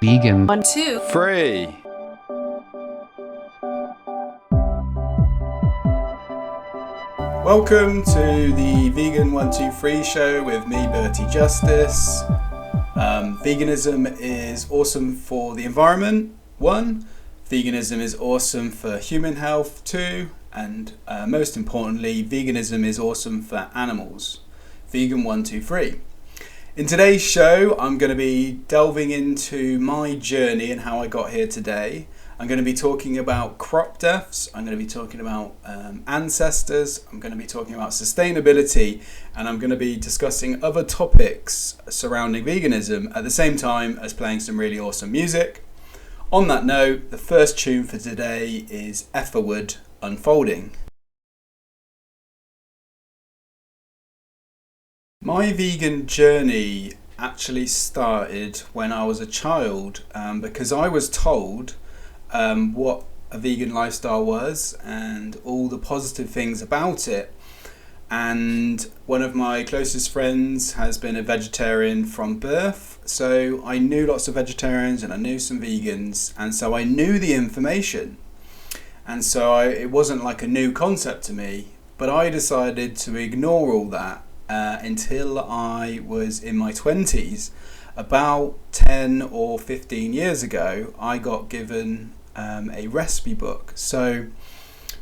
Vegan. 1, 2, 3. Welcome to the Vegan123 Show with me, Berty Justice. Veganism is awesome for the environment, 1. Veganism is awesome for human health, 2. And most importantly, veganism is awesome for animals. Vegan123. In today's show, I'm going to be delving into my journey and how I got here today. I'm going to be talking about crop deaths, I'm going to be talking about ancestors, I'm going to be talking about sustainability, and I'm going to be discussing other topics surrounding veganism at the same time as playing some really awesome music. On that note, the first tune for today is Etherwood Unfolding. My vegan journey actually started when I was a child because I was told what a vegan lifestyle was and all the positive things about it. And one of my closest friends has been a vegetarian from birth, so I knew lots of vegetarians and I knew some vegans, and so I knew the information. And so it wasn't like a new concept to me, but I decided to ignore all that until I was in my 20s. About 10 or 15 years ago, I got given a recipe book. So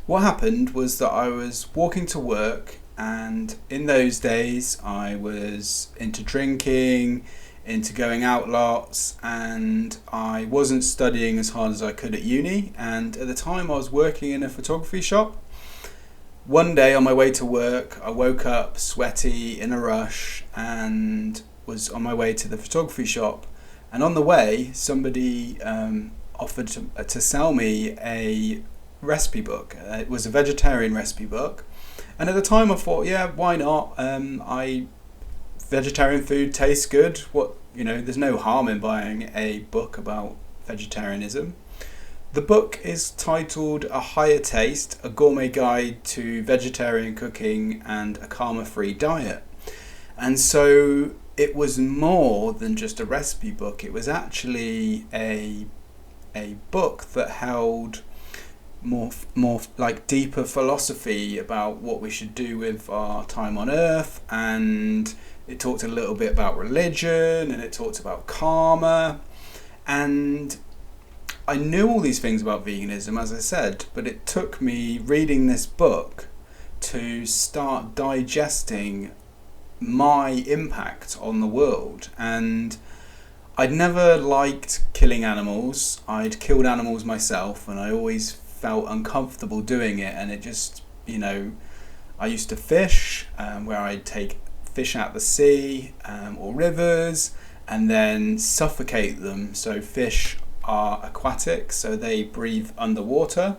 what happened was that I was walking to work, and in those days I was into drinking, into going out lots, and I wasn't studying as hard as I could at uni. And at the time I was working in a photography shop. One day on my way to work, I woke up sweaty, in a rush, and was on my way to the photography shop. And on the way, somebody offered to sell me a recipe book. It was a vegetarian recipe book. And at the time I thought, yeah, why not? Vegetarian food tastes good. There's no harm in buying a book about vegetarianism. The book is titled A Higher Taste, a gourmet guide to vegetarian cooking and a karma-free diet. And so it was more than just a recipe book. It was actually a book that held more like deeper philosophy about what we should do with our time on earth, and it talked a little bit about religion, and it talked about karma. And I knew all these things about veganism, as I said, but it took me reading this book to start digesting my impact on the world. And I'd never liked killing animals. I'd killed animals myself, and I always felt uncomfortable doing it. And it just, I used to fish, where I'd take fish out the sea or rivers and then suffocate them. So fish are aquatic, so they breathe underwater.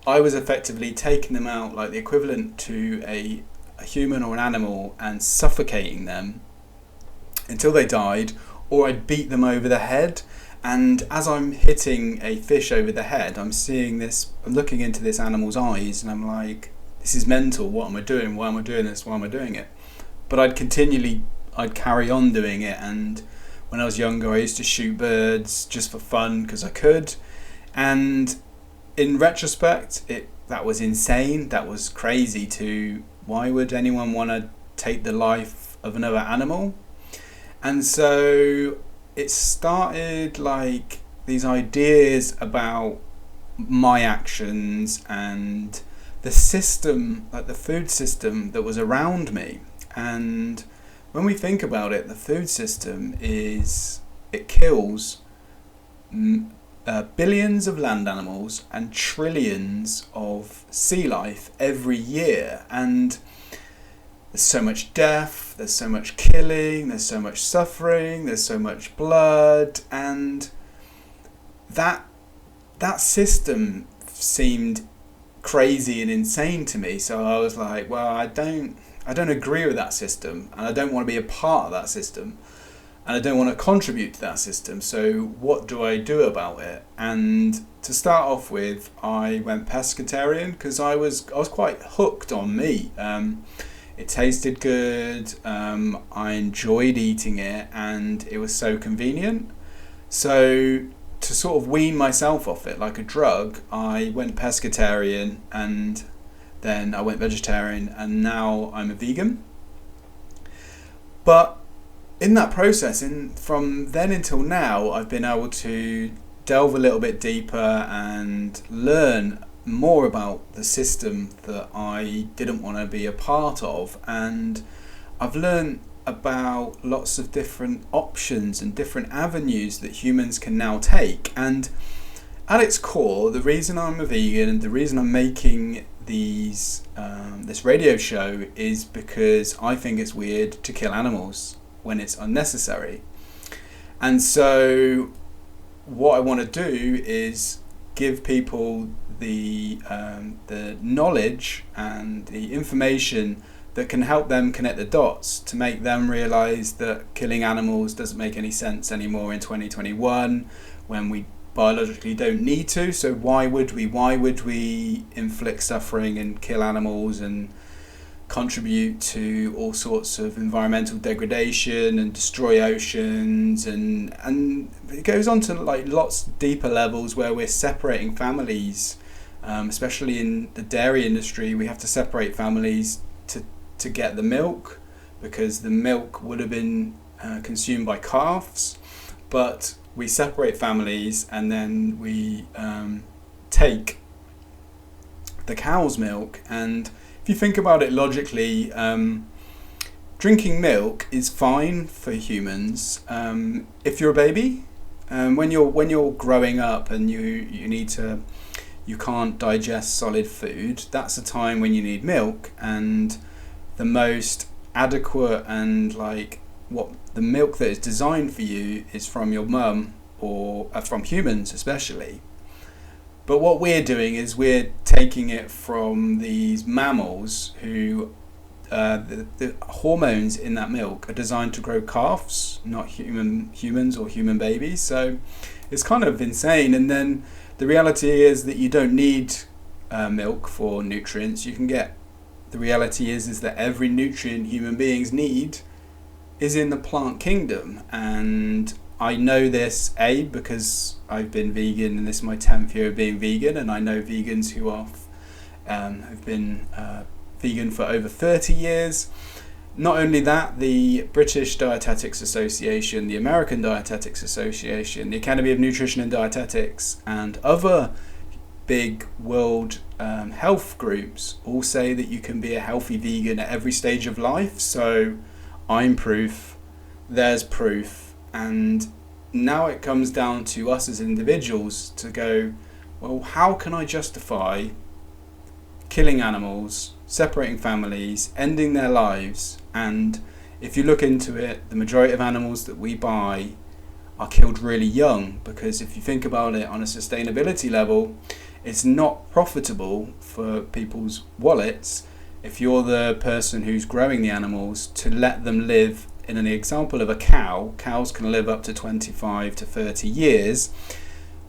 I was effectively taking them out like the equivalent to a human or an animal and suffocating them until they died, or I'd beat them over the head. And as I'm hitting a fish over the head, I'm looking into this animal's eyes, and I'm like, this is mental. What am I doing? Why am I doing this? Why am I doing it? But I'd carry on doing it. And when I was younger, I used to shoot birds just for fun because I could. And in retrospect, that was insane. That was crazy. Why would anyone want to take the life of another animal? And so it started like these ideas about my actions and the system, like the food system that was around me. And when we think about it, the food system it kills billions of land animals and trillions of sea life every year. And there's so much death, there's so much killing, there's so much suffering, there's so much blood, and that system seemed crazy and insane to me. So I was like, well, I don't agree with that system, and I don't want to be a part of that system, and I don't want to contribute to that system. So what do I do about it? And to start off with, I went pescatarian because I was quite hooked on meat. It tasted good, I enjoyed eating it, and it was so convenient. So to sort of wean myself off it like a drug, I went pescatarian, and then I went vegetarian, and now I'm a vegan. But in that process, from then until now, I've been able to delve a little bit deeper and learn more about the system that I didn't want to be a part of. And I've learned about lots of different options and different avenues that humans can now take. And at its core, the reason I'm a vegan and the reason I'm making this radio show is because I think it's weird to kill animals when it's unnecessary. And so what I want to do is give people the knowledge and the information that can help them connect the dots, to make them realise that killing animals doesn't make any sense anymore in 2021 when we biologically don't need to. So why would we inflict suffering and kill animals and contribute to all sorts of environmental degradation and destroy oceans, and it goes on to like lots deeper levels where we're separating families, especially in the dairy industry. We have to separate families to get the milk, because the milk would have been consumed by calves, but we separate families and then we take the cow's milk. And if you think about it logically, drinking milk is fine for humans if you're a baby. When you're growing up and you can't digest solid food, that's a time when you need milk. And the most adequate and like what the milk that is designed for you is from your mum, or from humans especially. But what we're doing is we're taking it from these mammals who the hormones in that milk are designed to grow calves, not humans or human babies. So it's kind of insane. And then the reality is that you don't need milk for nutrients. The reality is that every nutrient human beings need is in the plant kingdom. And I know this because I've been vegan, and this is my 10th year of being vegan, and I know vegans who have been vegan for over 30 years. Not only that, the British Dietetics Association, the American Dietetics Association, the Academy of Nutrition and Dietetics, and other big world health groups all say that you can be a healthy vegan at every stage of life. So I'm proof, there's proof, and now it comes down to us as individuals to go, well, how can I justify killing animals, separating families, ending their lives? And if you look into it, the majority of animals that we buy are killed really young, because if you think about it on a sustainability level, it's not profitable for people's wallets if you're the person who's growing the animals to let them live. In an example of a cow, cows can live up to 25 to 30 years.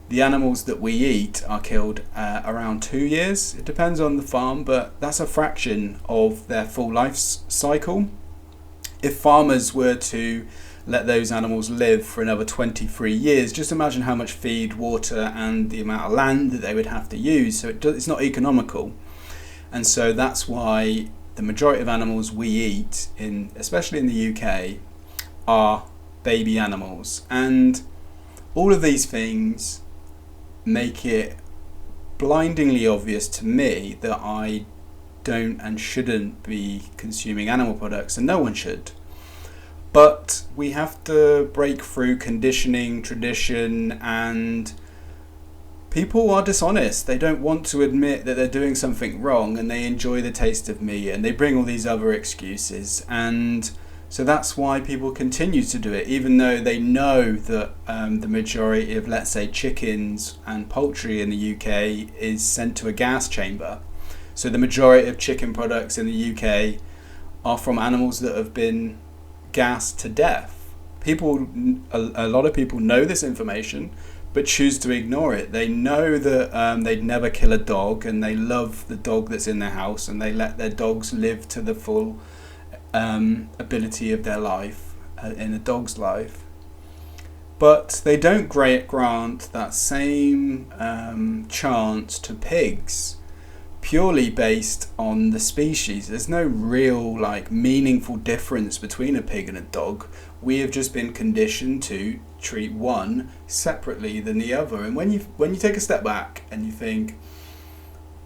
The animals that we eat are killed around 2 years. It depends on the farm, but that's a fraction of their full life cycle. If farmers were to let those animals live for another 23 years, just imagine how much feed, water, and the amount of land that they would have to use. So it's not economical. And so that's why the majority of animals we eat, especially in the UK, are baby animals. And all of these things make it blindingly obvious to me that I don't and shouldn't be consuming animal products, and no one should. But we have to break through conditioning, tradition, and people are dishonest. They don't want to admit that they're doing something wrong, and they enjoy the taste of meat, and they bring all these other excuses. And so that's why people continue to do it, even though they know that the majority of, let's say, chickens and poultry in the UK is sent to a gas chamber. So the majority of chicken products in the UK are from animals that have been gassed to death. A lot of people know this information, but choose to ignore it. They know that they'd never kill a dog, and they love the dog that's in their house, and they let their dogs live to the full ability of their life in a dog's life. but they don't grant that same chance to pigs, purely based on the species. There's no real like meaningful difference between a pig and a dog. We have just been conditioned to treat one separately than the other. And when you take a step back and you think,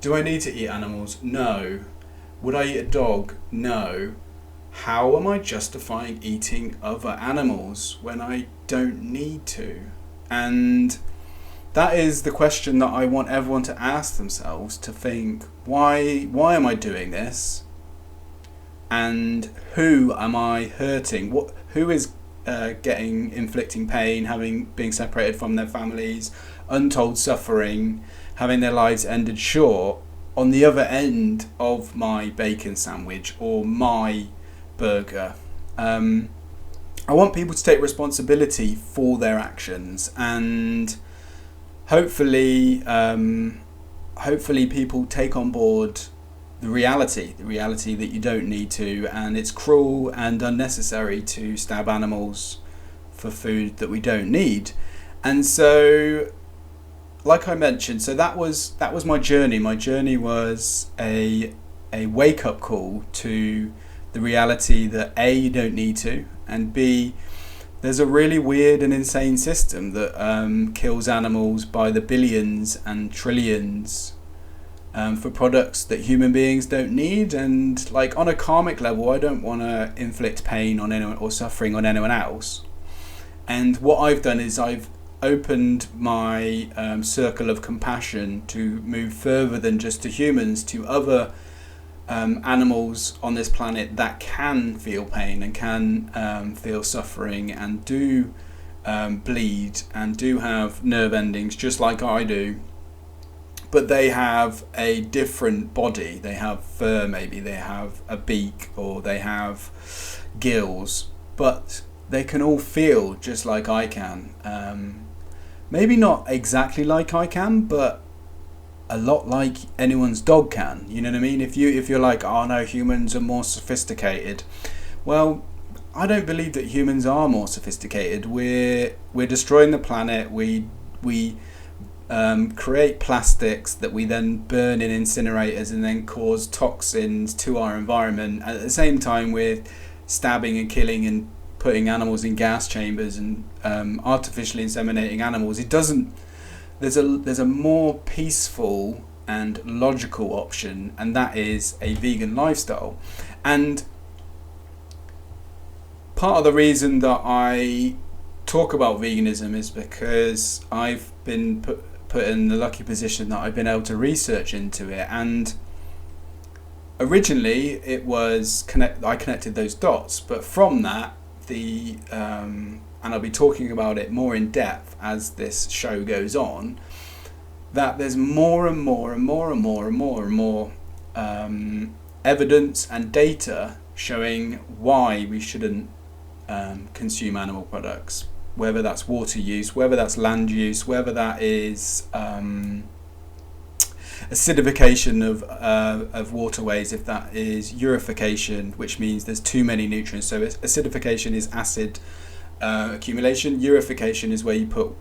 do I need to eat animals? No. Would I eat a dog? No. How am I justifying eating other animals when I don't need to? And that is the question that I want everyone to ask themselves, to think, why am I doing this? And who am I hurting? Who is inflicting pain, being separated from their families, untold suffering, having their lives ended short on the other end of my bacon sandwich or my burger? I want people to take responsibility for their actions, and hopefully people take on board the reality that you don't need to, and it's cruel and unnecessary to stab animals for food that we don't need. And so, like I mentioned, so that was my journey. My journey was a wake-up call to the reality that A, you don't need to, and B, there's a really weird and insane system that kills animals by the billions and trillions for products that human beings don't need. And like on a karmic level, I don't want to inflict pain on anyone or suffering on anyone else. And what I've done is I've opened my circle of compassion to move further than just to humans, to other animals on this planet that can feel pain and can feel suffering and do bleed and do have nerve endings just like I do, but they have a different body. They have fur, maybe they have a beak, or they have gills, but they can all feel just like I can. Maybe not exactly like I can, but a lot like anyone's dog can. You know what I mean? If you're like, oh no, humans are more sophisticated. Well, I don't believe that humans are more sophisticated. We're destroying the planet. We create plastics that we then burn in incinerators and then cause toxins to our environment. At the same time, we're stabbing and killing and putting animals in gas chambers and artificially inseminating animals. It doesn't. There's a more peaceful and logical option, and that is a vegan lifestyle. And part of the reason that I talk about veganism is because I've been put in the lucky position that I've been able to research into it. And originally it was I connected those dots, but from that and I'll be talking about it more in depth as this show goes on, that there's more and more evidence and data showing why we shouldn't consume animal products, whether that's water use, whether that's land use, whether that is acidification of waterways, if that is eutrophication, which means there's too many nutrients. So acidification is acid accumulation. Eutrophication is where you put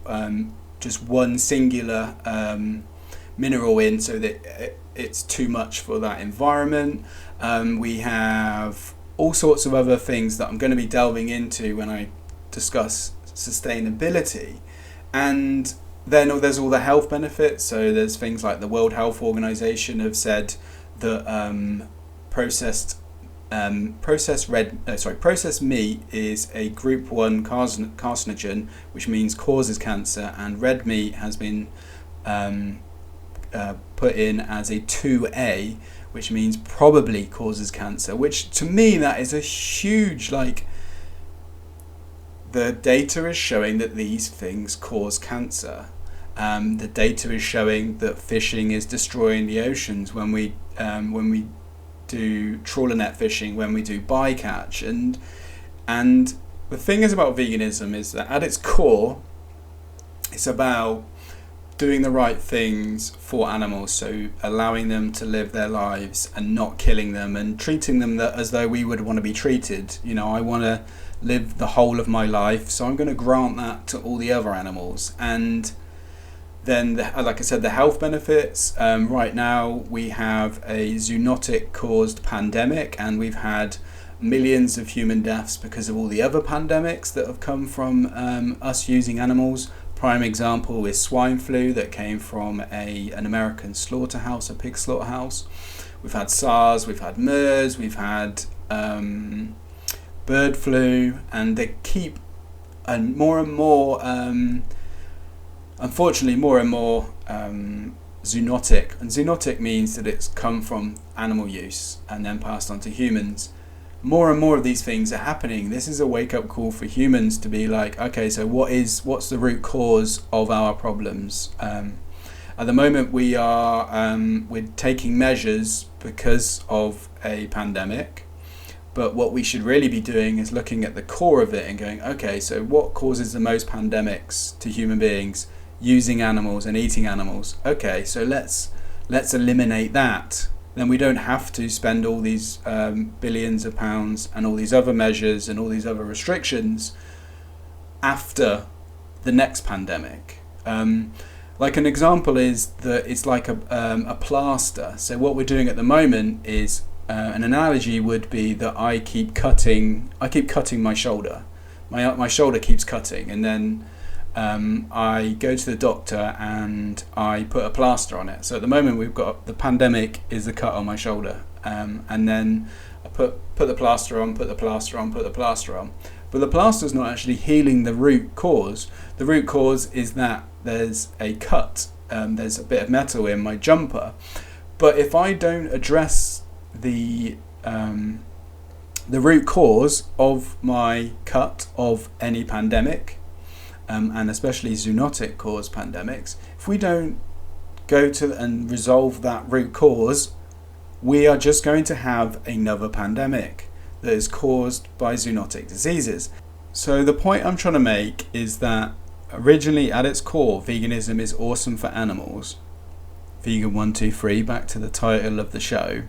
just one singular mineral in so that it's too much for that environment. We have all sorts of other things that I'm going to be delving into when I discuss sustainability. And then there's all the health benefits. So there's things like the World Health Organization have said that processed meat is a group 1 carcinogen, which means causes cancer, and red meat has been put in as a 2A, which means probably causes cancer, which to me that is a huge, the data is showing that these things cause cancer. The data is showing that fishing is destroying the oceans when we do trawler net fishing, when we do bycatch, and the thing is about veganism is that at its core, it's about doing the right things for animals, so allowing them to live their lives and not killing them and treating them as though we would want to be treated. I want to live the whole of my life, so I'm going to grant that to all the other animals. And then, like I said, the health benefits. Right now we have a zoonotic caused pandemic, and we've had millions of human deaths because of all the other pandemics that have come from us using animals. Prime example is swine flu that came from an American slaughterhouse, a pig slaughterhouse. We've had SARS, we've had MERS, we've had bird flu, and they keep more and more, unfortunately, more and more zoonotic. And zoonotic means that it's come from animal use and then passed on to humans. More and more of these things are happening. This is a wake-up call for humans to be like, okay, so what's the root cause of our problems? At the moment, we're taking measures because of a pandemic, but what we should really be doing is looking at the core of it and going, okay, so what causes the most pandemics to human beings? Using animals and eating animals. Okay, so let's eliminate that. Then we don't have to spend all these billions of pounds and all these other measures and all these other restrictions after the next pandemic. Like an example is that it's like a plaster. So what we're doing at the moment is an analogy would be that I keep cutting my shoulder. My shoulder keeps cutting, and then I go to the doctor and I put a plaster on it. So at the moment we've got the pandemic is the cut on my shoulder, and then I put the plaster on, put the plaster on. But the plaster is not actually healing the root cause. The root cause is that there's a cut, there's a bit of metal in my jumper. But if I don't address the root cause of my cut of any pandemic, and especially zoonotic caused pandemics, if we don't go to and resolve that root cause, we are just going to have another pandemic that is caused by zoonotic diseases. So the point I'm trying to make is that originally at its core, veganism is awesome for animals. Vegan123, back to the title of the show.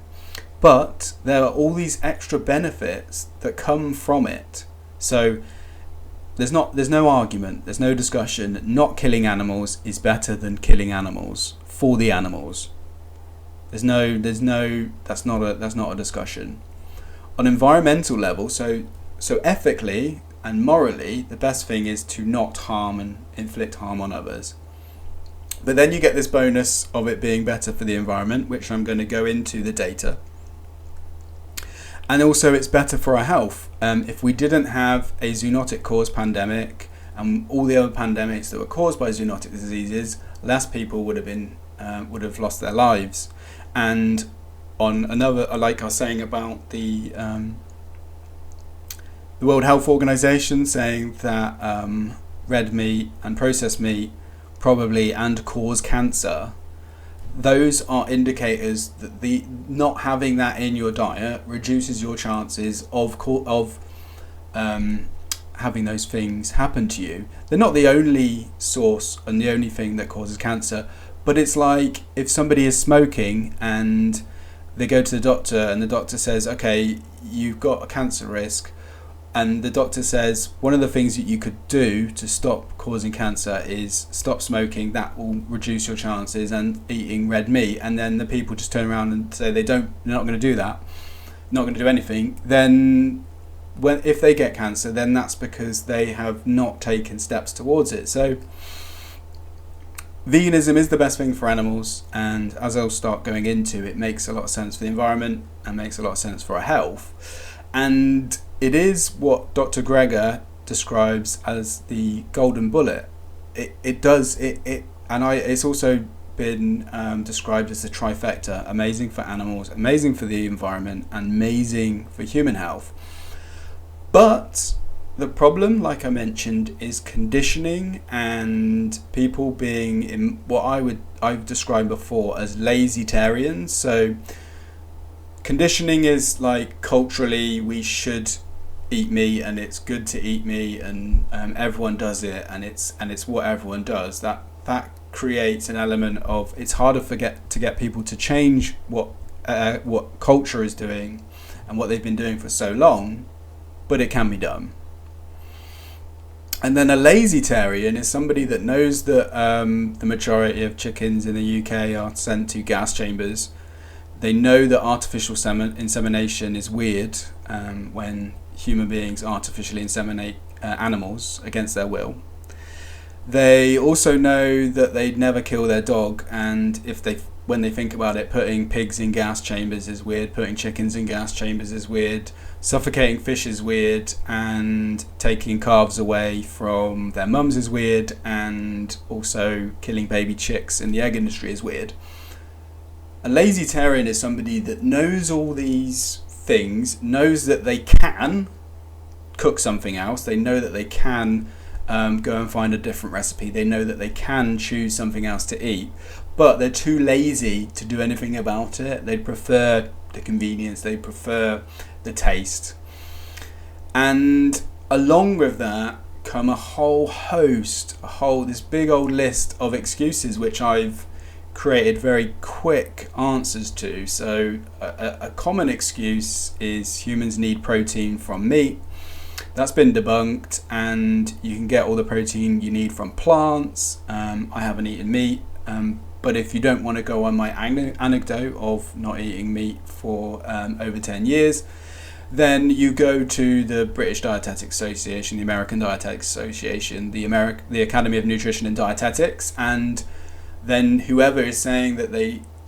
But there are all these extra benefits that come from it. So there's no argument, there's no discussion. Not killing animals is better than killing animals for the animals. That's not a discussion. On environmental level, so ethically and morally, the best thing is to not harm and inflict harm on others. But then you get this bonus of it being better for the environment, which I'm going to go into the data. And also it's better for our health. If we didn't have a zoonotic caused pandemic and all the other pandemics that were caused by zoonotic diseases, less people would have lost their lives. And on another, like I was saying about the World Health Organization saying that red meat and processed meat probably and cause cancer, those are indicators that the not having that in your diet reduces your chances of having those things happen to you. They're not the only source and the only thing that causes cancer, but it's like if somebody is smoking and they go to the doctor and the doctor says, okay, you've got a cancer risk, and the doctor says one of the things that you could do to stop causing cancer is stop smoking. That will reduce your chances, and eating red meat. And then the people just turn around and say they're not going to do that, not going to do anything. Then if they get cancer, then that's because they have not taken steps towards it. So veganism is the best thing for animals, and as I'll start going into, it makes a lot of sense for the environment and makes a lot of sense for our health. And it is what Dr. Greger describes as the golden bullet. It's also been described as the trifecta: amazing for animals, amazing for the environment, and amazing for human health. But the problem, like I mentioned, is conditioning and people being in what I've described before as lazytarians. So conditioning is like culturally we should eat meat and it's good to eat meat and everyone does it and it's what everyone does. That creates an element of it's harder to get people to change what culture is doing and what they've been doing for so long, but it can be done. And then a lazytarian is somebody that knows that the majority of chickens in the UK are sent to gas chambers. They know that artificial insemination is weird when human beings artificially inseminate animals against their will. They also know that they'd never kill their dog, and when they think about it, putting pigs in gas chambers is weird, putting chickens in gas chambers is weird, suffocating fish is weird, and taking calves away from their mums is weird, and also killing baby chicks in the egg industry is weird. A lazytarian is somebody that knows all these things, knows that they can cook something else, they know that they can go and find a different recipe, they know that they can choose something else to eat, but they're too lazy to do anything about it. They prefer the convenience, they prefer the taste. And along with that come this big old list of excuses which I've created very quick answers to. So a common excuse is humans need protein from meat. That's been debunked, and you can get all the protein you need from plants. I haven't eaten meat, but if you don't want to go on my anecdote of not eating meat for over 10 years, then you go to the British Dietetic Association, the American Dietetic Association, the Academy of Nutrition and Dietetics, and then whoever is saying that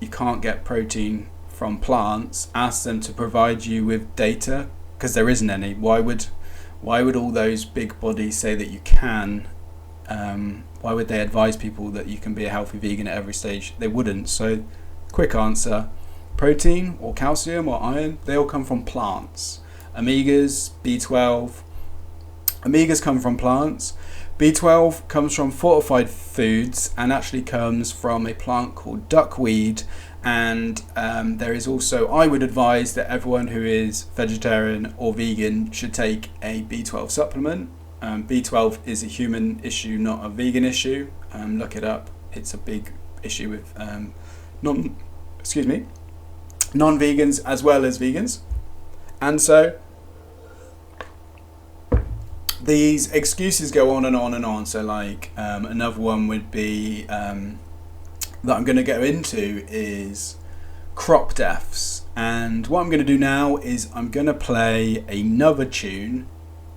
you can't get protein from plants, ask them to provide you with data, because there isn't any. Why would all those big bodies say that you can? Why would they advise people that you can be a healthy vegan at every stage? They wouldn't. So, quick answer: protein or calcium or iron, they all come from plants. Omegas, B12. Omegas come from plants. B12 comes from fortified foods and actually comes from a plant called duckweed. And there is also, I would advise that everyone who is vegetarian or vegan should take a B12 supplement. B12 is a human issue, not a vegan issue. Look it up. It's a big issue with non-vegans as well as vegans. And so these excuses go on and on and on. So like another one would be that I'm going to go into is crop deaths. And what I'm going to do now is I'm going to play another tune.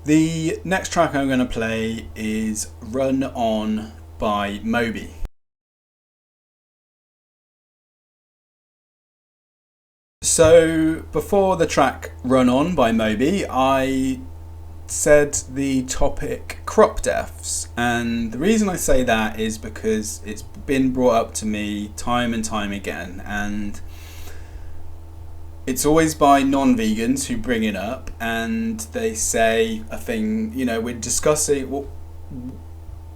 The next track I'm going to play is Run On by Moby. So before the track Run On by Moby, I said the topic crop deaths, and the reason I say that is because it's been brought up to me time and time again, and it's always by non-vegans who bring it up, and they say a thing,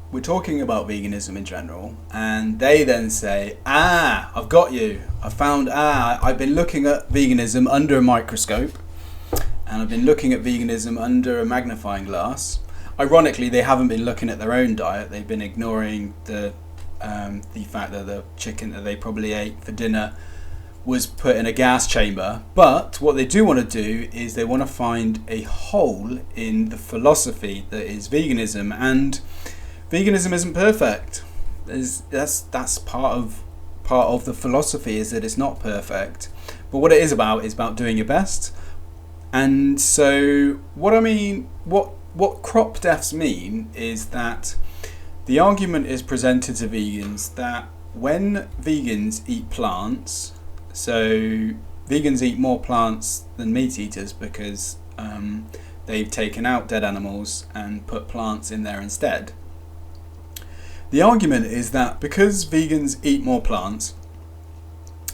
we're talking about veganism in general, and they then say, I've got you, I've been looking at veganism under a microscope, and I've been looking at veganism under a magnifying glass. Ironically, they haven't been looking at their own diet. They've been ignoring the fact that the chicken that they probably ate for dinner was put in a gas chamber. But what they do want to do is they want to find a hole in the philosophy that is veganism, and veganism isn't perfect. That's part of the philosophy, is that it's not perfect. But what it is about doing your best. And so what crop deaths mean is that the argument is presented to vegans that when vegans eat plants, so vegans eat more plants than meat eaters because they've taken out dead animals and put plants in there instead. The argument is that because vegans eat more plants,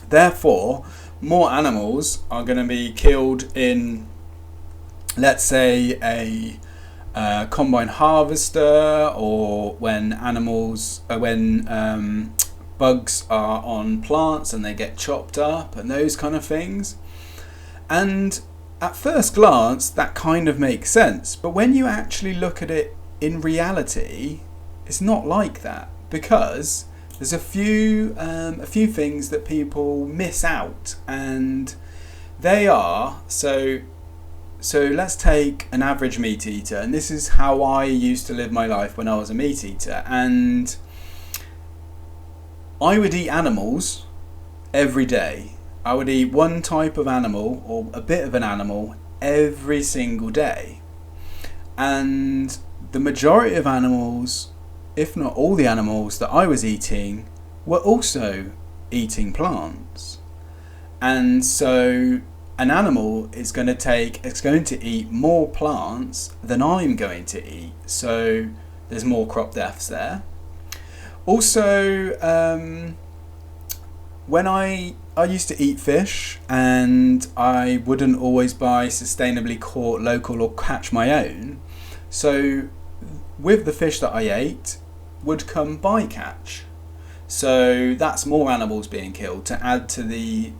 therefore more animals are going to be killed in, let's say, a combine harvester, or when bugs are on plants and they get chopped up and those kind of things. And at first glance that kind of makes sense, but when you actually look at it in reality, it's not like that, because there's a few things that people miss out, and they are so let's take an average meat eater, and this is how I used to live my life when I was a meat eater, and I would eat animals every day. I would eat one type of animal or a bit of an animal every single day. And the majority of animals, if not all the animals that I was eating, were also eating plants. And so an animal is going to eat more plants than I'm going to eat. So there's more crop deaths there. Also, when I used to eat fish, and I wouldn't always buy sustainably caught local or catch my own. So with the fish that I ate would come bycatch. So that's more animals being killed to add to the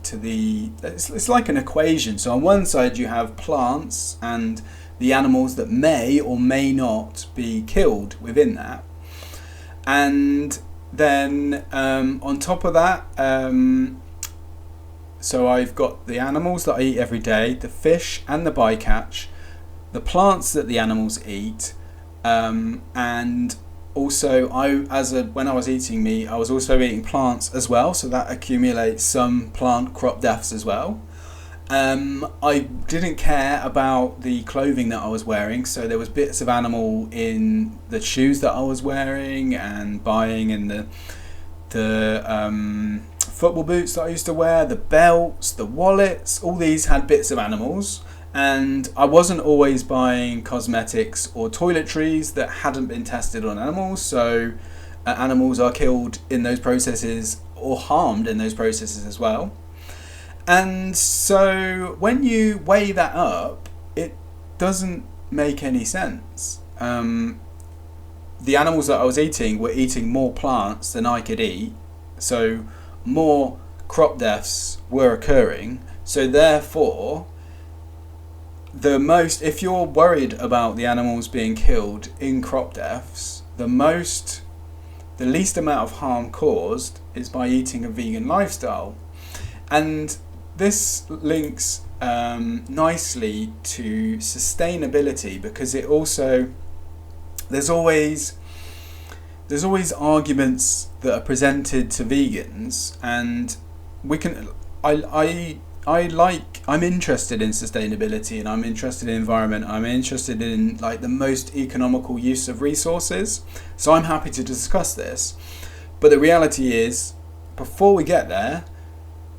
it's like an equation. So on one side you have plants and the animals that may or may not be killed within that. And then on top of that, so I've got the animals that I eat every day, the fish and the bycatch, the plants that the animals eat, and also when I was eating meat, I was also eating plants as well, so that accumulates some plant crop deaths as well. I didn't care about the clothing that I was wearing, so there was bits of animal in the shoes that I was wearing and buying, and the football boots that I used to wear, the belts, the wallets, all these had bits of animals. And I wasn't always buying cosmetics or toiletries that hadn't been tested on animals, so animals are killed in those processes or harmed in those processes as well. And so when you weigh that up, it doesn't make any sense. The animals that I was eating were eating more plants than I could eat, so more crop deaths were occurring. So therefore, if you're worried about the animals being killed in crop deaths, the least amount of harm caused is by eating a vegan lifestyle. And this links nicely to sustainability, because it also there's always arguments that are presented to vegans, and I'm interested in sustainability, and I'm interested in environment. I'm interested in like the most economical use of resources. So I'm happy to discuss this. But the reality is, before we get there,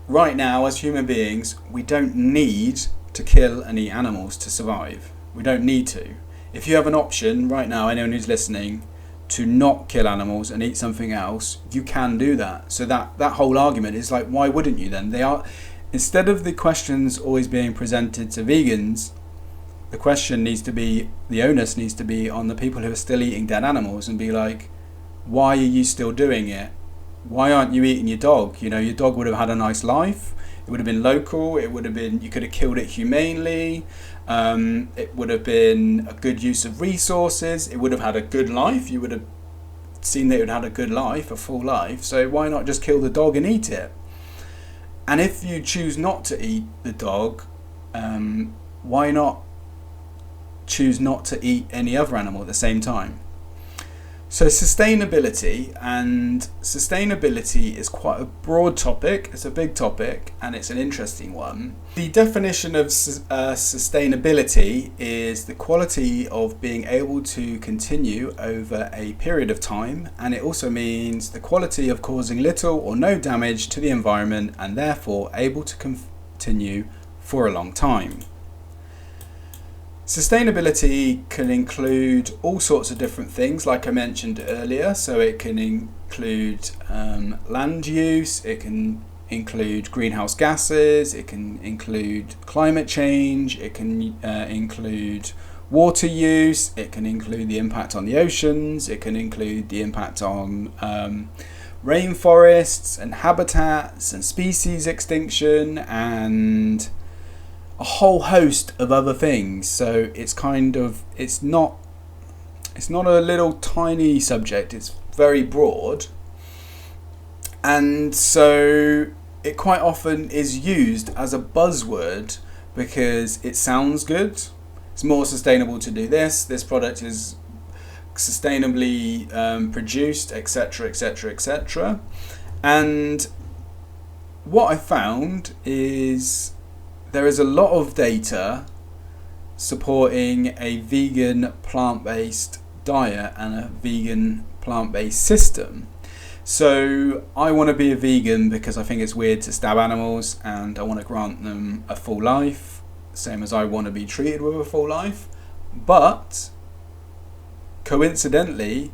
right now as human beings, we don't need to kill and eat animals to survive. We don't need to. If you have an option right now, anyone who's listening, to not kill animals and eat something else, you can do that. So that whole argument is like, why wouldn't you then? Instead of the questions always being presented to vegans, the onus needs to be on the people who are still eating dead animals, and be like, why are you still doing it? Why aren't you eating your dog? You know, your dog would have had a nice life. It would have been local. You could have killed it humanely. It would have been a good use of resources. It would have had a good life. You would have seen that it would have had a good life, a full life. So why not just kill the dog and eat it? And if you choose not to eat the dog, why not choose not to eat any other animal at the same time? So sustainability is quite a broad topic. It's a big topic, and it's an interesting one. The definition of sustainability is the quality of being able to continue over a period of time, and it also means the quality of causing little or no damage to the environment, and therefore able to continue for a long time. Sustainability can include all sorts of different things, like I mentioned earlier. So it can include land use, it can include greenhouse gases, it can include climate change, it can include water use, it can include the impact on the oceans, it can include the impact on rainforests and habitats and species extinction, and a whole host of other things. So it's not a little tiny subject, it's very broad. And so it quite often is used as a buzzword because it sounds good. It's more sustainable to do this product is sustainably produced, etc, etc, etc. And what I found is there is a lot of data supporting a vegan plant-based diet and a vegan plant-based system. So I want to be a vegan because I think it's weird to stab animals and I want to grant them a full life, same as I want to be treated with a full life. But coincidentally,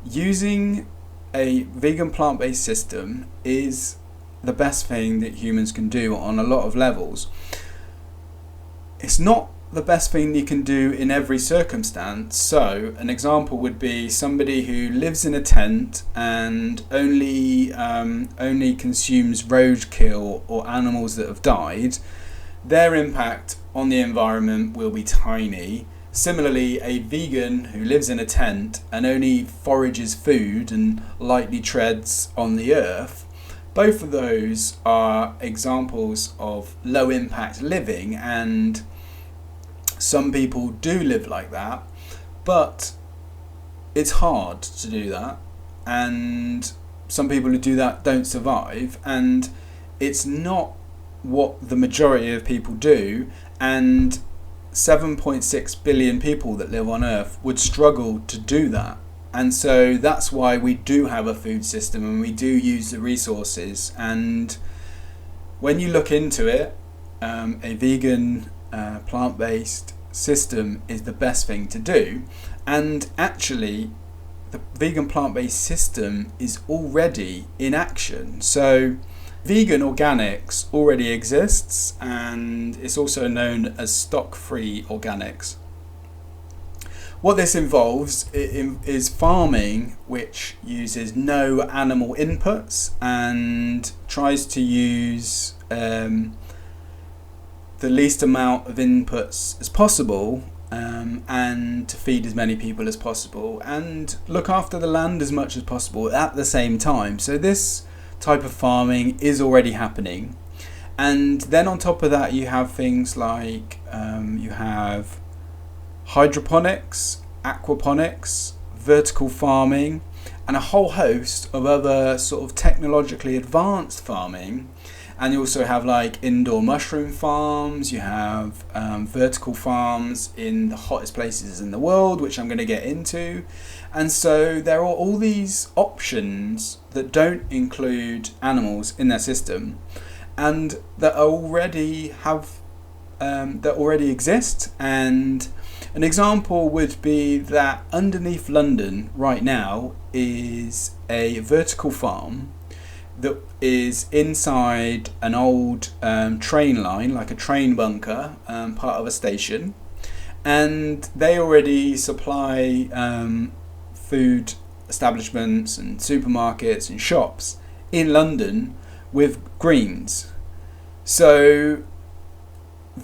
using a vegan plant-based system is the best thing that humans can do on a lot of levels. It's not the best thing you can do in every circumstance. So an example would be somebody who lives in a tent and only consumes roadkill or animals that have died. Their impact on the environment will be tiny. Similarly, a vegan who lives in a tent and only forages food and lightly treads on the earth, both of those are examples of low impact living, and some people do live like that, but it's hard to do that, and some people who do that don't survive, and it's not what the majority of people do, and 7.6 billion people that live on Earth would struggle to do that. And so that's why we do have a food system and we do use the resources. And when you look into it, a vegan plant-based system is the best thing to do. And actually, the vegan plant-based system is already in action. So vegan organics already exists, and it's also known as stock-free organics. What this involves is farming which uses no animal inputs and tries to use the least amount of inputs as possible, and to feed as many people as possible and look after the land as much as possible at the same time. So this type of farming is already happening. And then on top of that, you have things like you have hydroponics, aquaponics, vertical farming, and a whole host of other sort of technologically advanced farming. And you also have like indoor mushroom farms, you have vertical farms in the hottest places in the world, which I'm going to get into. And so there are all these options that don't include animals in their system, and that already exist. And an example would be that underneath London right now is a vertical farm that is inside an old train line, like a train bunker, part of a station, and they already supply food establishments and supermarkets and shops in London with greens. So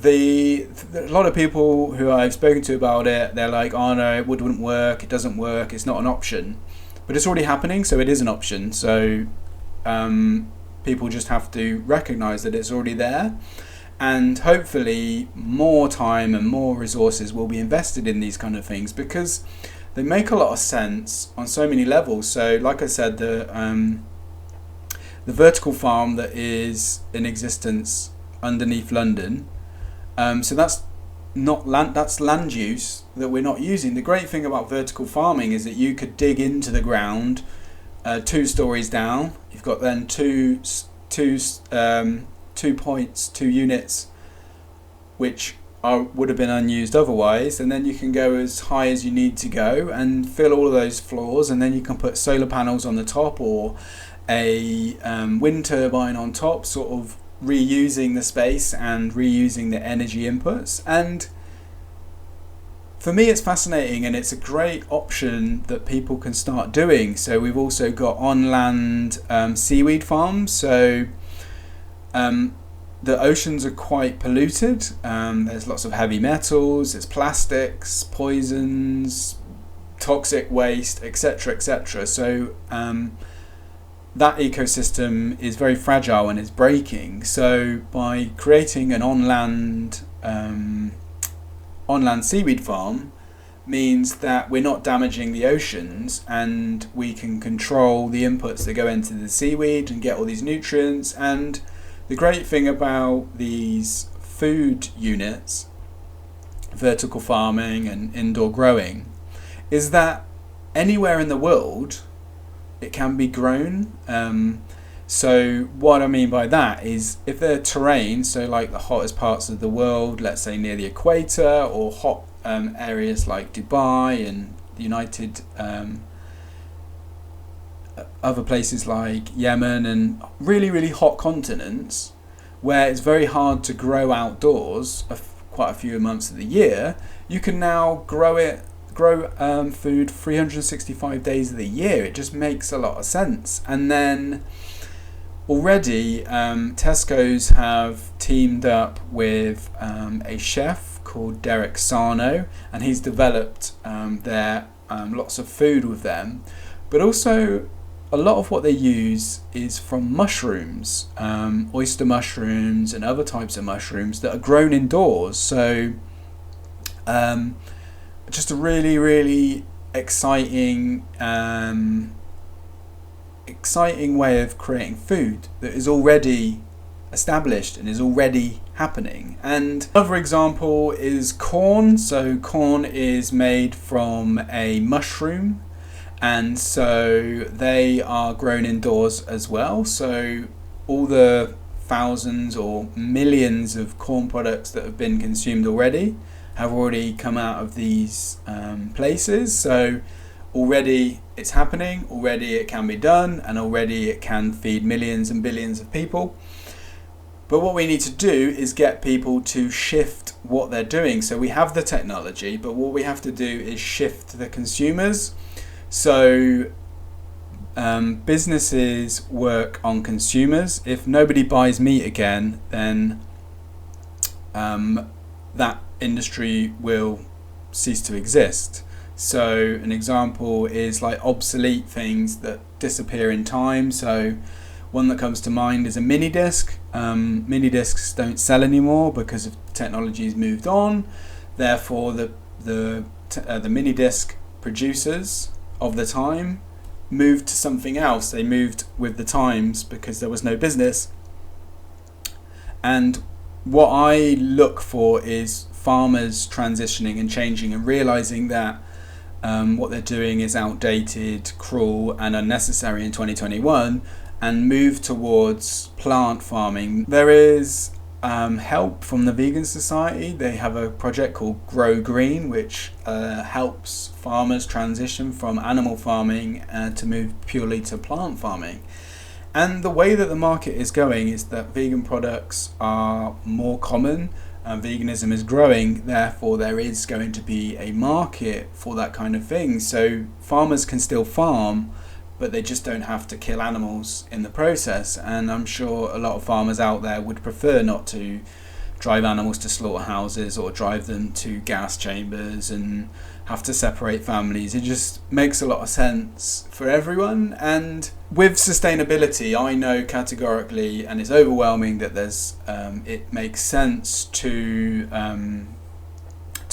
a lot of people who I've spoken to about it, they're like, oh no, it wouldn't work, it doesn't work, it's not an option. But it's already happening, so it is an option. So people just have to recognise that it's already there, and hopefully more time and more resources will be invested in these kind of things because they make a lot of sense on so many levels. So like I said, the vertical farm that is in existence underneath London, so that's not land, that's land use that we're not using. The great thing about vertical farming is that you could dig into the ground 2 stories down. You've got then two units which would have been unused otherwise, and then you can go as high as you need to go and fill all of those floors, and then you can put solar panels on the top or a wind turbine on top, sort of reusing the space and reusing the energy inputs. And for me it's fascinating, and it's a great option that people can start doing. So we've also got on-land seaweed farms. So the oceans are quite polluted. There's lots of heavy metals, there's plastics, poisons, toxic waste, etc, etc. So that ecosystem is very fragile and is breaking. So by creating an on-land seaweed farm means that we're not damaging the oceans, and we can control the inputs that go into the seaweed and get all these nutrients. And the great thing about these food units, vertical farming and indoor growing, is that anywhere in the world it can be grown. So what I mean by that is, if they're terrain, so like the hottest parts of the world, let's say near the equator, or hot areas like Dubai and the United other places like Yemen, and really hot continents where it's very hard to grow outdoors quite a few months of the year, you can now grow food 365 days of the year. It just makes a lot of sense. And then already Tesco's have teamed up with a chef called Derek Sarno, and he's developed their lots of food with them. But also a lot of what they use is from mushrooms, oyster mushrooms and other types of mushrooms that are grown indoors. So just a really exciting way of creating food that is already established and is already happening. And another example is corn. So corn is made from a mushroom, and so they are grown indoors as well. So all the thousands or millions of corn products that have been consumed already have already come out of these places. So already it's happening, already it can be done, and already it can feed millions and billions of people. But what we need to do is get people to shift what they're doing. So we have the technology, but what we have to do is shift the consumers. So businesses work on consumers. If nobody buys meat again, then that industry will cease to exist. So an example is like obsolete things that disappear in time. So one that comes to mind is a mini disc. Mini discs don't sell anymore because of technology's moved on. Therefore, the mini disc producers of the time moved to something else. They moved with the times because there was no business. And what I look for is farmers transitioning and changing and realizing that what they're doing is outdated, cruel and unnecessary in 2021, and move towards plant farming. There is help from the Vegan Society. They have a project called Grow Green, which helps farmers transition from animal farming to move purely to plant farming. And the way that the market is going is that vegan products are more common. Veganism is growing, therefore there is going to be a market for that kind of thing. So farmers can still farm, but they just don't have to kill animals in the process. And I'm sure a lot of farmers out there would prefer not to drive animals to slaughterhouses or drive them to gas chambers and have to separate families. It just makes a lot of sense for everyone. And with sustainability, I know categorically, and it's overwhelming, that there's it makes sense to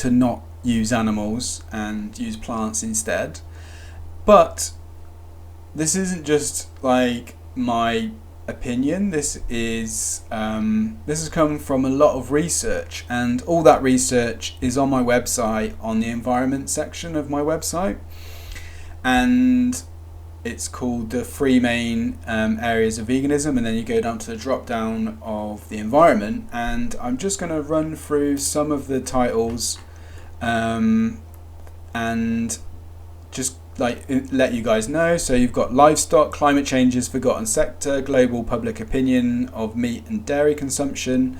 not use animals and use plants instead. But this isn't just like my opinion. This has come from a lot of research, and all that research is on my website, on the environment section of my website, and it's called the 3 main areas of veganism, and then you go down to the drop down of the environment, and I'm just going to run through some of the titles and just like let you guys know. So you've got livestock, climate change's forgotten sector, global public opinion of meat and dairy consumption.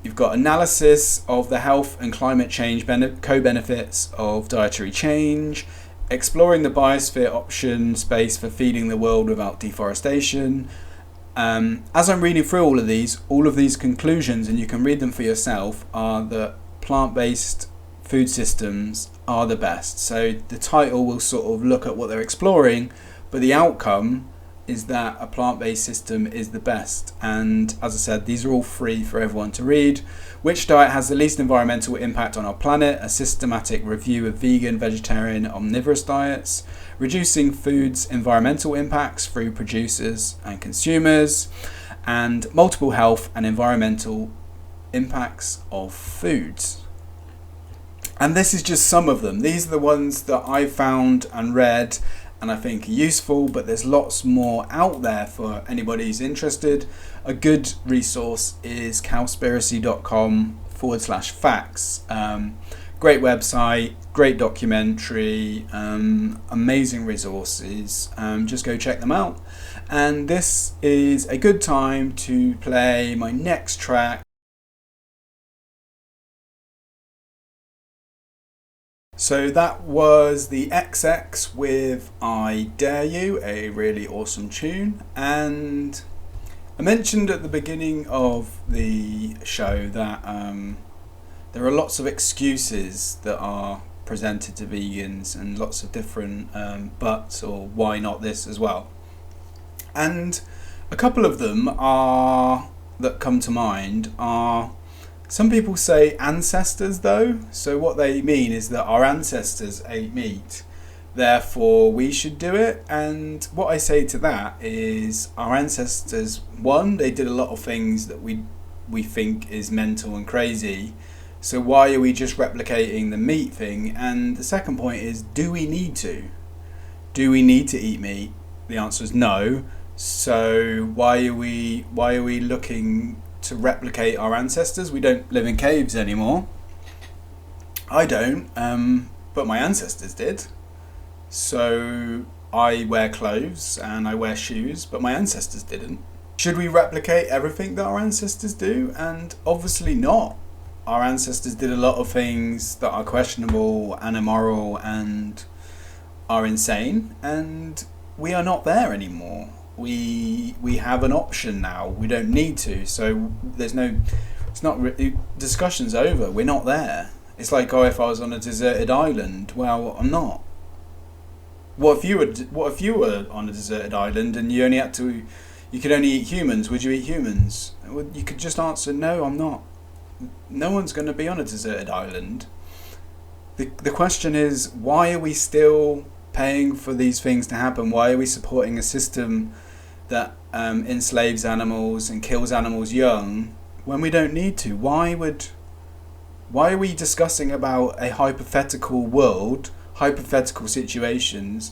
You've got analysis of the health and climate change co-benefits of dietary change, exploring the biosphere option space for feeding the world without deforestation. As I'm reading through all of these conclusions, and you can read them for yourself, are that plant-based food systems are the best. So the title will sort of look at what they're exploring, but the outcome is that a plant-based system is the best. And as I said, these are all free for everyone to read. Which diet has the least environmental impact on our planet? A systematic review of vegan, vegetarian, omnivorous diets. Reducing food's environmental impacts through producers and consumers. And multiple health and environmental impacts of foods. And this is just some of them. These are the ones that I found and read and I think are useful, but there's lots more out there for anybody who's interested. A good resource is cowspiracy.com/facts. Great website, great documentary, amazing resources. Just go check them out. And this is a good time to play my next track. So that was the XX with I Dare You, a really awesome tune. And I mentioned at the beginning of the show that there are lots of excuses that are presented to vegans and lots of different buts or why not this as well. And a couple of them that come to mind are, some people say ancestors though. So what they mean is that our ancestors ate meat, therefore we should do it. And what I say to that is, our ancestors, one, they did a lot of things that we think is mental and crazy. So why are we just replicating the meat thing? And the second point is, do we need to? Do we need to eat meat? The answer is no. So why are we looking to replicate our ancestors? We don't live in caves anymore. I don't, but my ancestors did. So I wear clothes and I wear shoes, but my ancestors didn't. Should we replicate everything that our ancestors do? And obviously not. Our ancestors did a lot of things that are questionable and immoral and are insane, and we are not there anymore. We have an option now. We don't need to. So there's no. It's not. Discussion's over. We're not there. It's like, oh, if I was on a deserted island. Well, I'm not. What if you were on a deserted island and you could only eat humans? Would you eat humans? You could just answer, no, I'm not. No one's going to be on a deserted island. The question is, why are we still paying for these things to happen? Why are we supporting a system that enslaves animals and kills animals young when we don't need to? Why are we discussing about a hypothetical world, hypothetical situations,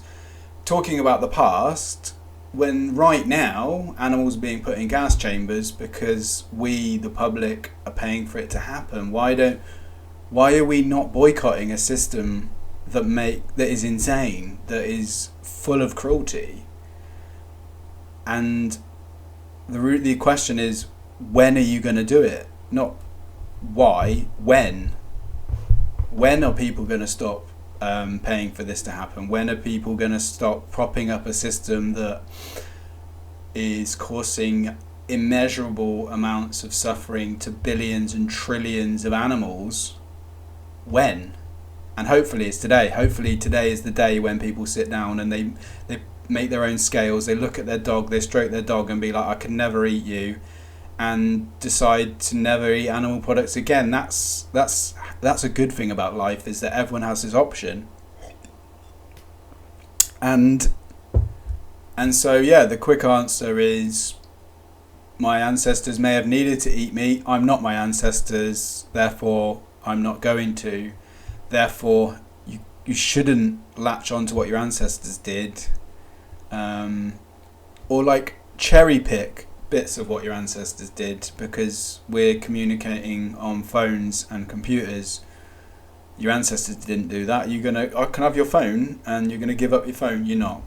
talking about the past, when right now animals are being put in gas chambers because we, the public, are paying for it to happen? Why are we not boycotting a system that is insane, that is full of cruelty? And the question is, when are you going to do it? Not why, when. When are people going to stop paying for this to happen? When are people going to stop propping up a system that is causing immeasurable amounts of suffering to billions and trillions of animals? When? And hopefully it's today. Hopefully today is the day when people sit down and they make their own scales, they look at their dog, they stroke their dog and be like, I can never eat you, and decide to never eat animal products again. That's a good thing about life, is that everyone has this option. And so yeah, the quick answer is, my ancestors may have needed to eat meat. I'm not my ancestors, therefore I'm not going to. Therefore you shouldn't latch on to what your ancestors did, or like cherry pick bits of what your ancestors did because we're communicating on phones and computers. Your ancestors didn't do that. I can have your phone and you're gonna give up your phone. You're not.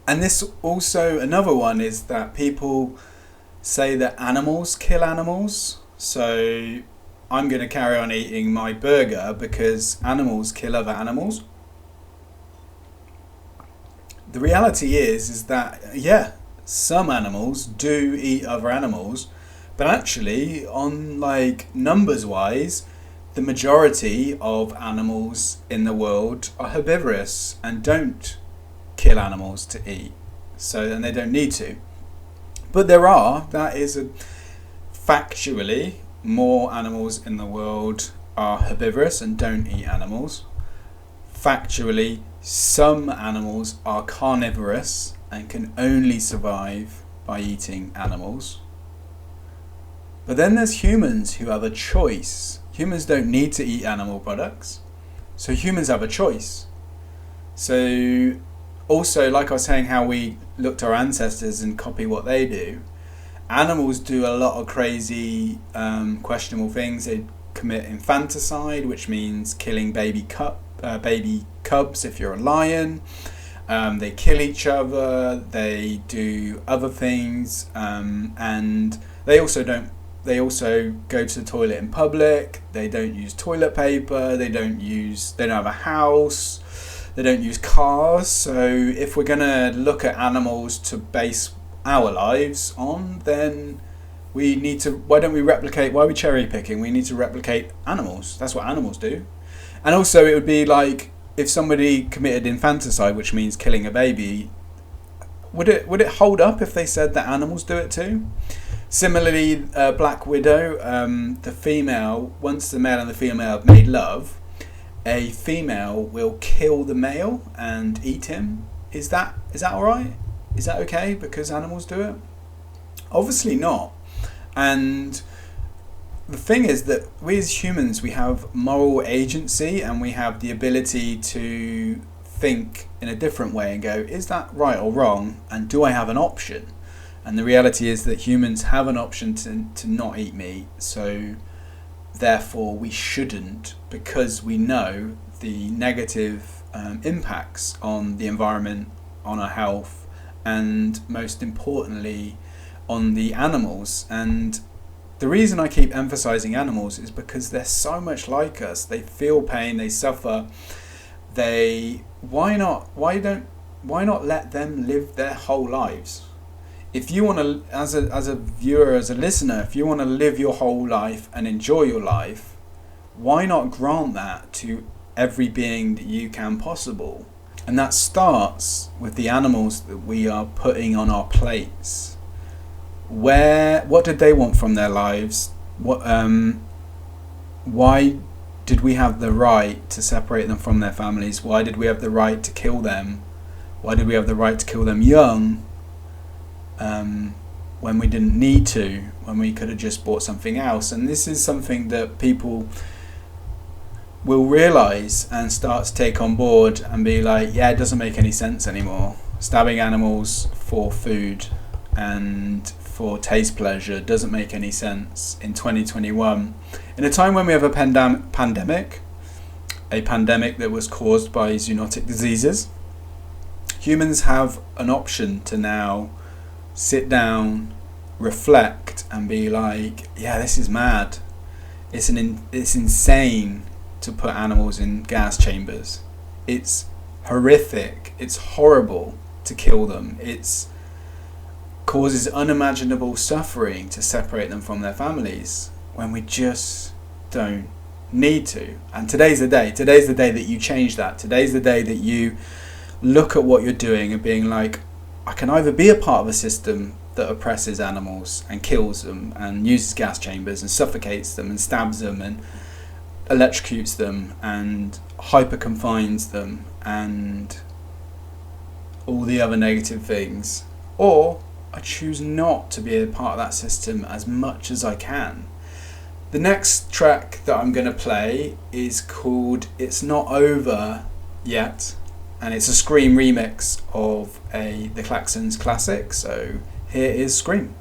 And this also, another one is that people say that animals kill animals. So I'm gonna carry on eating my burger because animals kill other animals. The reality is that, yeah, some animals do eat other animals, but actually, on like numbers wise, the majority of animals in the world are herbivorous and don't kill animals to eat. and they don't need to. But that is factually, more animals in the world are herbivorous and don't eat animals. Factually, some animals are carnivorous and can only survive by eating animals. But then there's humans who have a choice. Humans don't need to eat animal products, so humans have a choice. So also, like I was saying, how we look to our ancestors and copy what they do, animals do a lot of crazy, questionable things. They commit infanticide, which means killing baby cubs if you're a lion. They kill each other. They do other things, and they also go to the toilet in public. They don't use toilet paper. They don't have a house. They don't use cars. So if we're gonna look at animals to base our lives on, then we need to. Why don't we replicate? Why are we cherry picking? We need to replicate animals. That's what animals do. And also, it would be like if somebody committed infanticide, which means killing a baby. Would it hold up if they said that animals do it too? Similarly, Black Widow, the female, once the male and the female have made love, a female will kill the male and eat him. Is that alright? Is that okay because animals do it? Obviously not. And the thing is that we as humans, we have moral agency and we have the ability to think in a different way and go, is that right or wrong? And do I have an option? And the reality is that humans have an option to not eat meat, so therefore we shouldn't, because we know the negative impacts on the environment, on our health, and most importantly on the animals. And the reason I keep emphasizing animals is because they're so much like us. They feel pain, they suffer. Why not let them live their whole lives? If you want to, as a viewer, as a listener, if you want to live your whole life and enjoy your life, why not grant that to every being that you can possible? And that starts with the animals that we are putting on our plates. What did they want from their lives? Why did we have the right to separate them from their families? Why did we have the right to kill them? Why did we have the right to kill them young? When we didn't need to, when we could have just bought something else. And this is something that people will realise and start to take on board and be like, yeah, it doesn't make any sense anymore. Stabbing animals for food and for taste pleasure doesn't make any sense in 2021. In a time when we have a pandemic that was caused by zoonotic diseases, humans have an option to now sit down, reflect, and be like, yeah, this is mad. It's insane to put animals in gas chambers. It's horrific. It's horrible to kill them. It causes unimaginable suffering to separate them from their families when we just don't need to. And today's the day. Today's the day that you change that. Today's the day that you look at what you're doing and being like, I can either be a part of a system that oppresses animals and kills them and uses gas chambers and suffocates them and stabs them and electrocutes them and hyper confines them and all the other negative things, or I choose not to be a part of that system as much as I can. The next track that I'm going to play is called It's Not Over Yet, and it's a Scream remix of the Klaxons classic. So here is Scream.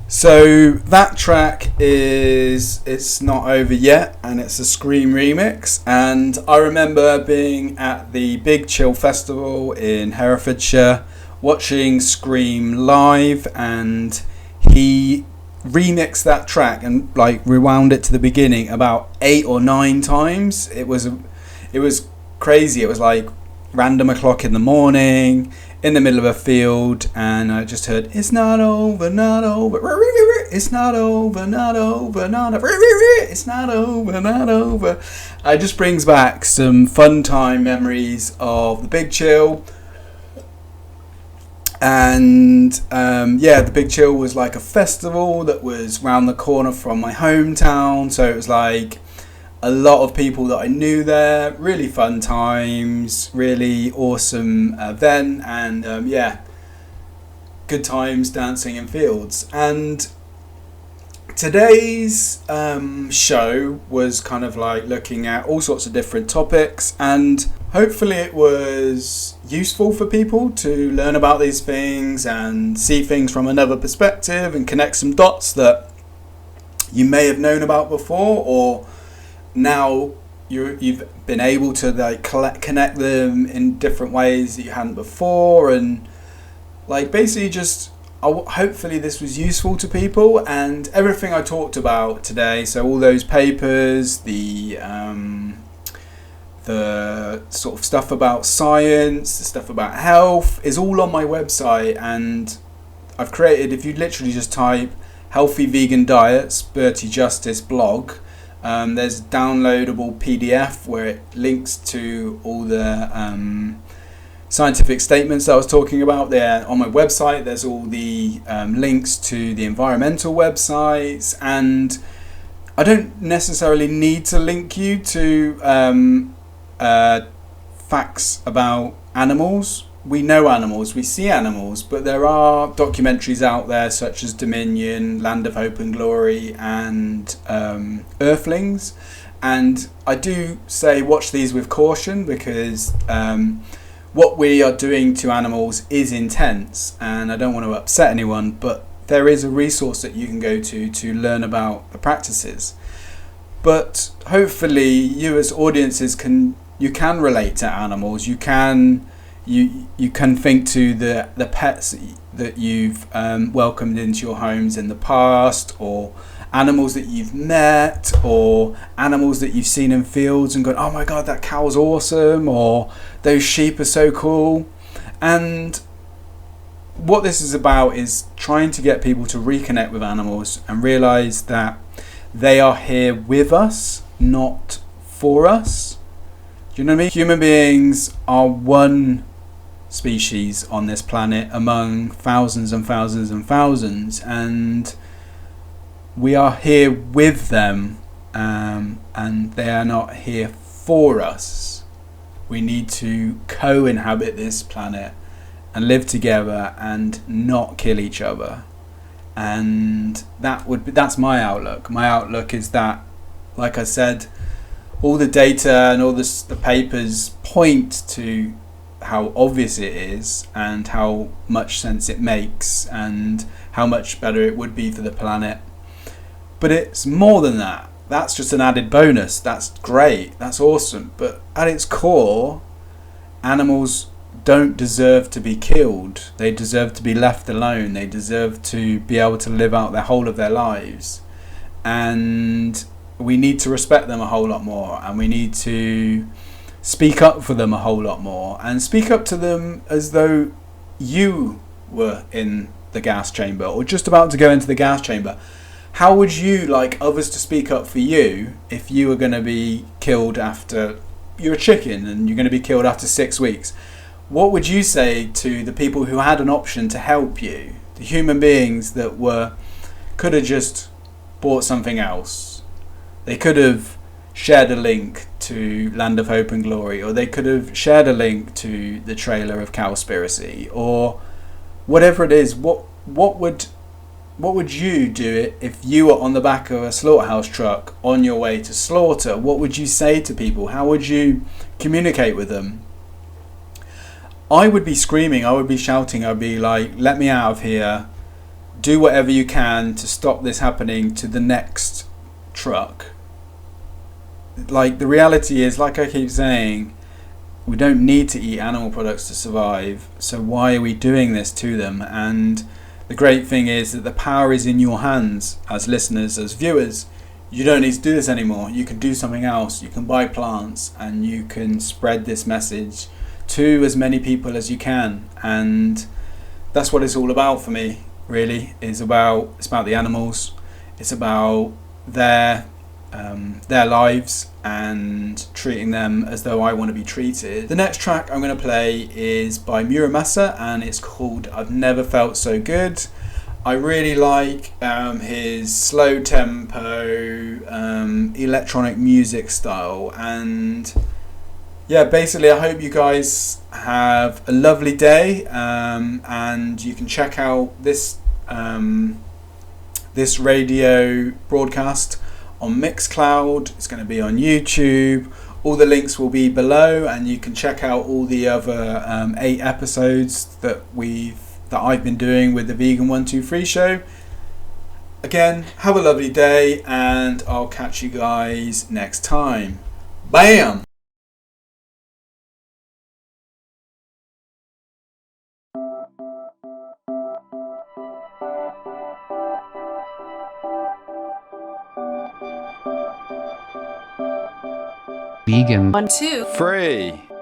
So that track is It's Not Over Yet, and it's a Scream remix. And I remember being at the Big Chill Festival in Herefordshire, watching Scream live, and he remixed that track and like rewound it to the beginning about 8 or 9 times. It was crazy. It was like random o'clock in the morning. in the middle of a field, and I just heard, "It's not over, not over. It's not over, not over, not over. It's not over, not over." It just brings back some fun time memories of the Big Chill. And the Big Chill was like a festival that was round the corner from my hometown, so it was like a lot of people that I knew there. Really fun times, really awesome event, and good times dancing in fields. And today's show was kind of like looking at all sorts of different topics, and hopefully it was useful for people to learn about these things and see things from another perspective and connect some dots that you may have known about before, or now you've been able to like connect them in different ways that you hadn't before. And like basically just hopefully this was useful to people, and everything I talked about today, so all those papers, the sort of stuff about science, the stuff about health, is all on my website. And I've created, if you literally just type healthy vegan diets Berty Justice blog, there's a downloadable PDF where it links to all the scientific statements that I was talking about there on my website. There's all the links to the environmental websites, and I don't necessarily need to link you to facts about animals. We know animals, we see animals, but there are documentaries out there such as Dominion, Land of Hope and Glory, and Earthlings. And I do say watch these with caution, because what we are doing to animals is intense, and I don't want to upset anyone, but there is a resource that you can go to learn about the practices. But hopefully you as audiences can relate to animals. You can think to the pets that you've welcomed into your homes in the past, or animals that you've met, or animals that you've seen in fields and gone, "Oh my god, that cow's awesome," or "Those sheep are so cool." And what this is about is trying to get people to reconnect with animals and realize that they are here with us, not for us. Do you know what I mean? Human beings are one species on this planet among thousands and thousands and thousands, and we are here with them, and they are not here for us. We need to co-inhabit this planet and live together and not kill each other. And that's my outlook. My outlook is that, like I said, all the data and all the papers point to how obvious it is, and how much sense it makes, and how much better it would be for the planet. But it's more than that. That's just an added bonus. That's great. That's awesome. But at its core, animals don't deserve to be killed. They deserve to be left alone. They deserve to be able to live out the whole of their lives. And we need to respect them a whole lot more, and we need to speak up for them a whole lot more, and speak up to them as though you were in the gas chamber, or just about to go into the gas chamber. How would you like others to speak up for you if you were going to be killed after you're a chicken and you're going to be killed after 6 weeks? What would you say to the people who had an option to help you, the human beings that could have just bought something else? They could have shared a link to Land of Hope and Glory, or they could have shared a link to the trailer of Cowspiracy, or whatever it is. What would you do if you were on the back of a slaughterhouse truck on your way to slaughter? What would you say to people? How would you communicate with them? I would be screaming, I would be shouting, I'd be like, "Let me out of here. Do whatever you can to stop this happening to the next truck." Like, the reality is, like I keep saying, we don't need to eat animal products to survive, so why are we doing this to them? And the great thing is that the power is in your hands as listeners, as viewers. You don't need to do this anymore. You can do something else. You can buy plants, and you can spread this message to as many people as you can. And that's what it's all about for me, really. It's about the animals. It's about their lives and treating them as though I want to be treated. The next track I'm going to play is by Muramasa, and it's called I've Never Felt So Good. I really like his slow tempo electronic music style, and yeah, basically I hope you guys have a lovely day, and you can check out this this radio broadcast on Mixcloud. It's going to be on YouTube. All the links will be below, and you can check out all the other 8 episodes that I've been doing with the Vegan123 Show. Again, have a lovely day, and I'll catch you guys next time. Bam! Vegan 123.